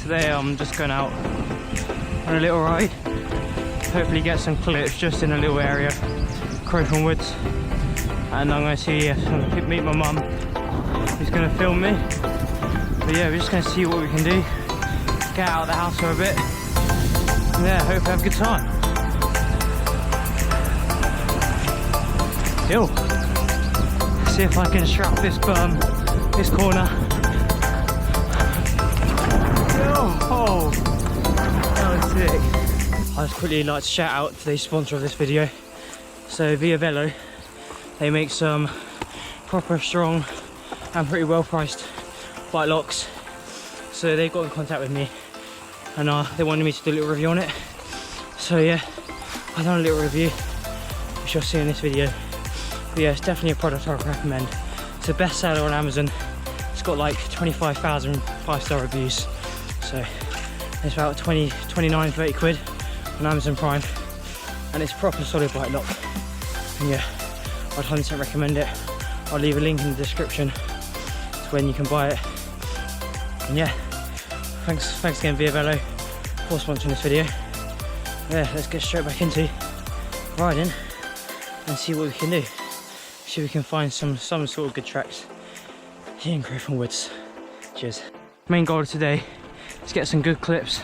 today I'm just going out on a little ride. Hopefully get some clips just in a little area, Crowthorne Woods. And I'm going to see if I'm going to meet my mum, who's going to film me. But yeah, we're just going to see what we can do. Get out of the house for a bit. And yeah, hope I have a good time. Yo, see if I can strap this this corner. Oh, that was sick. I'd quickly like to shout out today's sponsor of this video. So Velo, they make some proper strong and pretty well priced bike locks. So they got in contact with me and they wanted me to do a little review on it. So yeah, I've done a little review, which you'll see in this video. But yeah, it's definitely a product I would recommend. It's a bestseller on Amazon. It's got like 25,000 5-star reviews. So it's about 29, 30 quid on Amazon Prime. And it's proper solid bike lock. And yeah, I'd 100% recommend it. I'll leave a link in the description to when you can buy it. And yeah, thanks again Velo for sponsoring this video. Yeah, let's get straight back into riding and see what we can do. See if we can find some sort of good tracks here in Crowthorne Woods. Cheers. Main goal of today is get some good clips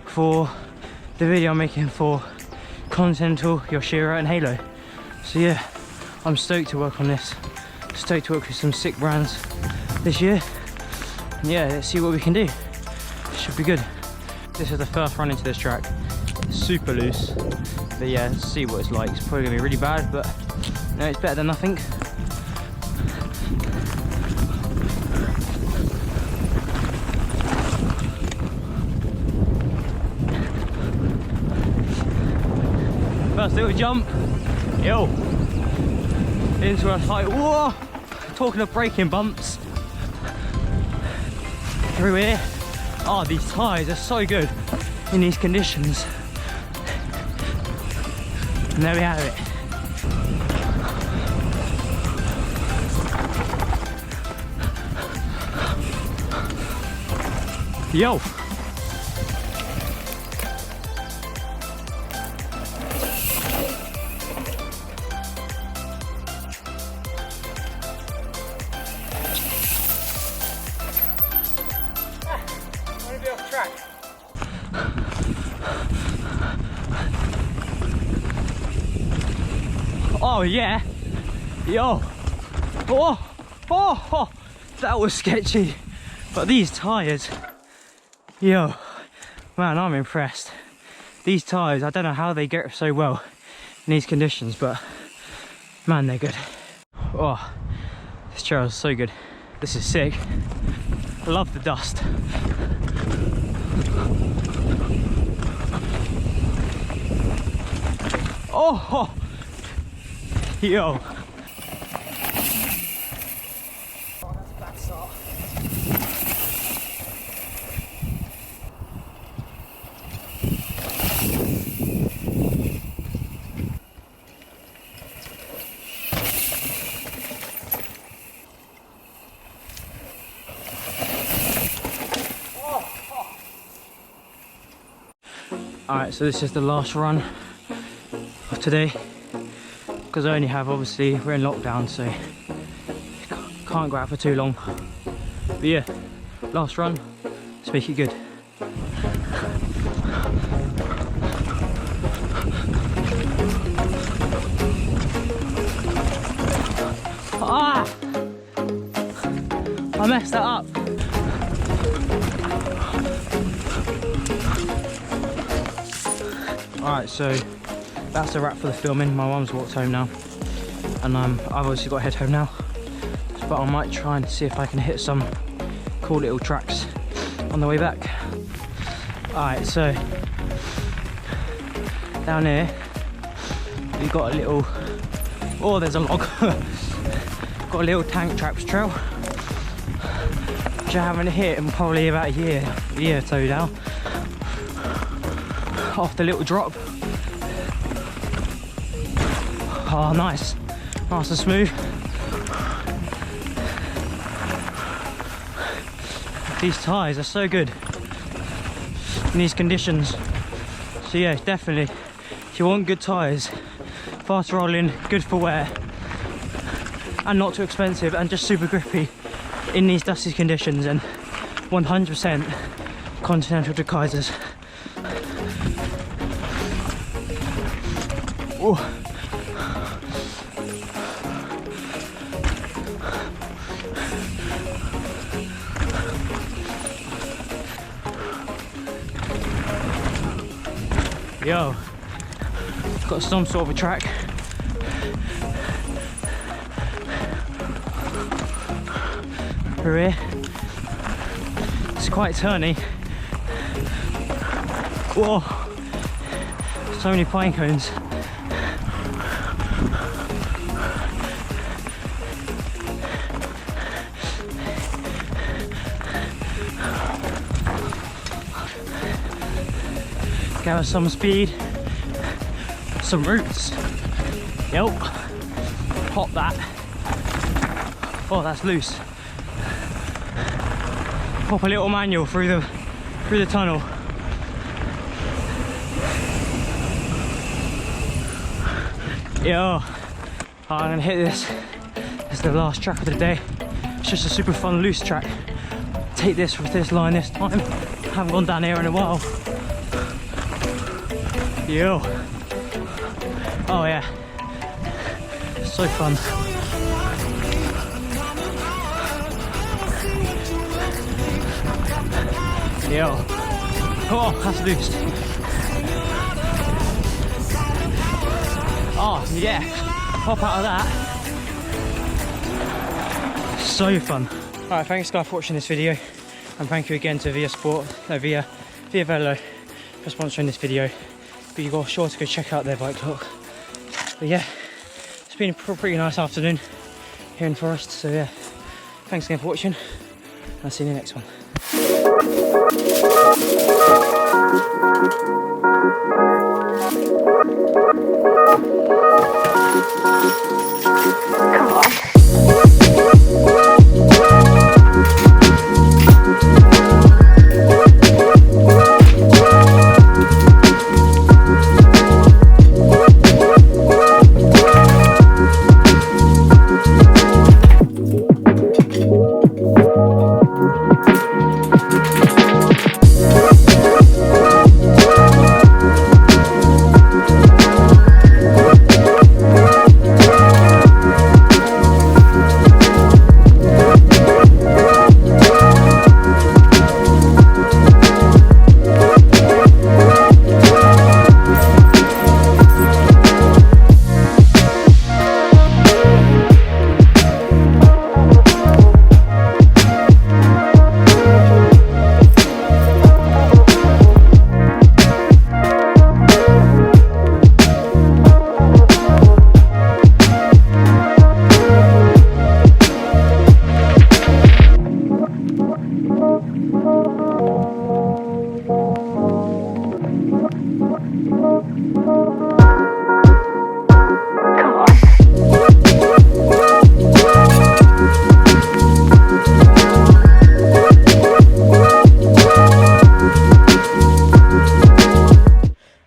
for the video I'm making for Continental, Yoshira and Halo. So yeah, I'm stoked to work on this. Stoked to work with some sick brands this year. And yeah, let's see what we can do. Should be good. This is the first run into this track. It's super loose. But yeah, let's see what it's like. It's probably gonna be really bad, but no, it's better than nothing. First little jump. Yo. Into a tight, whoa! Talking of braking bumps. Through here. Oh, these tyres are so good in these conditions. And there we have it. Yo! Track. Oh yeah, yo, oh, that was sketchy, but these tyres, yo, man, I'm impressed. These tyres, I don't know how they get so well in these conditions, but man, they're good. Oh, this trail is so good. This is sick. I love the dust. Oh, yo. Oh, that's a bad start. Alright, so this is the last run of today, because I only have, obviously we're in lockdown, so can't go out for too long. But yeah, last run, let's make it good. Ah! I messed that up. Alright, so that's a wrap for the filming. My mum's walked home now, and I've obviously got to head home now, but I might try and see if I can hit some cool little tracks on the way back. Alright, so down here we've got a little, oh there's a log, got a little tank traps trail, which I haven't hit in probably about a year or two now. Off the little drop. Oh, nice. Nice and smooth. These tyres are so good. in these conditions. So yeah, definitely, if you want good tyres, fast rolling, good for wear, and not too expensive, and just super grippy in these dusty conditions, and 100% Continental Kaisers. Oh. Yo, got some sort of a track. Through here. It's quite turny. Whoa, so many pine cones. Gather some speed, some roots. Yep, pop that. Oh, that's loose. Pop a little manual through the tunnel. Yo, I'm gonna hit this. This is the last track of the day. It's just a super fun loose track. Take this with this line this time. Haven't gone down here in a while. Yo. Oh yeah. So fun. Yo. Oh, that's loose. Oh yeah. Pop out of that. So fun. Alright, thanks guys for watching this video. And thank you again to Via Velo for sponsoring this video. But you got sure to go check out their bike lock. But yeah, it's been a pretty nice afternoon here in Forest. So yeah, thanks again for watching. I'll see you in the next one. Come on.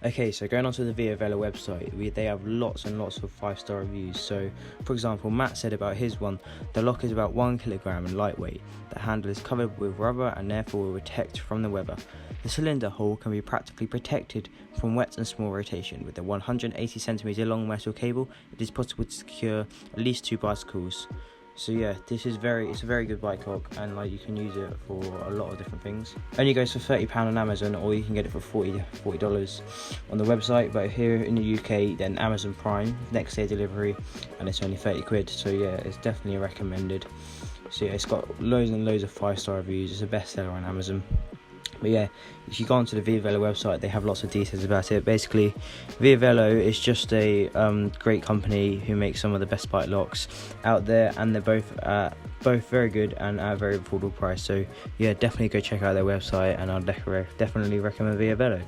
Okay, so going on to the Velo website, they have lots and lots of 5-star reviews. So, for example, Matt said about his one, the lock is about 1 kilogram and lightweight. The handle is covered with rubber and therefore will protect from the weather. The cylinder hole can be practically protected from wet and small rotation. With a 180 centimeter long metal cable, it is possible to secure at least 2 bicycles. So yeah, it's a very good bike lock, and like you can use it for a lot of different things. Only goes for £30 on Amazon, or you can get it for $40 on the website. But here in the UK, then Amazon Prime, next day delivery, and it's only 30 quid. So yeah, it's definitely recommended. So yeah, it's got loads and loads of 5-star reviews. It's a bestseller on Amazon. But yeah, if you go onto the Via Velo website, they have lots of details about it. Basically, Via Velo is just a great company who makes some of the best bike locks out there, and they're both very good and at a very affordable price. So yeah, definitely go check out their website, and I'll definitely recommend Via Velo.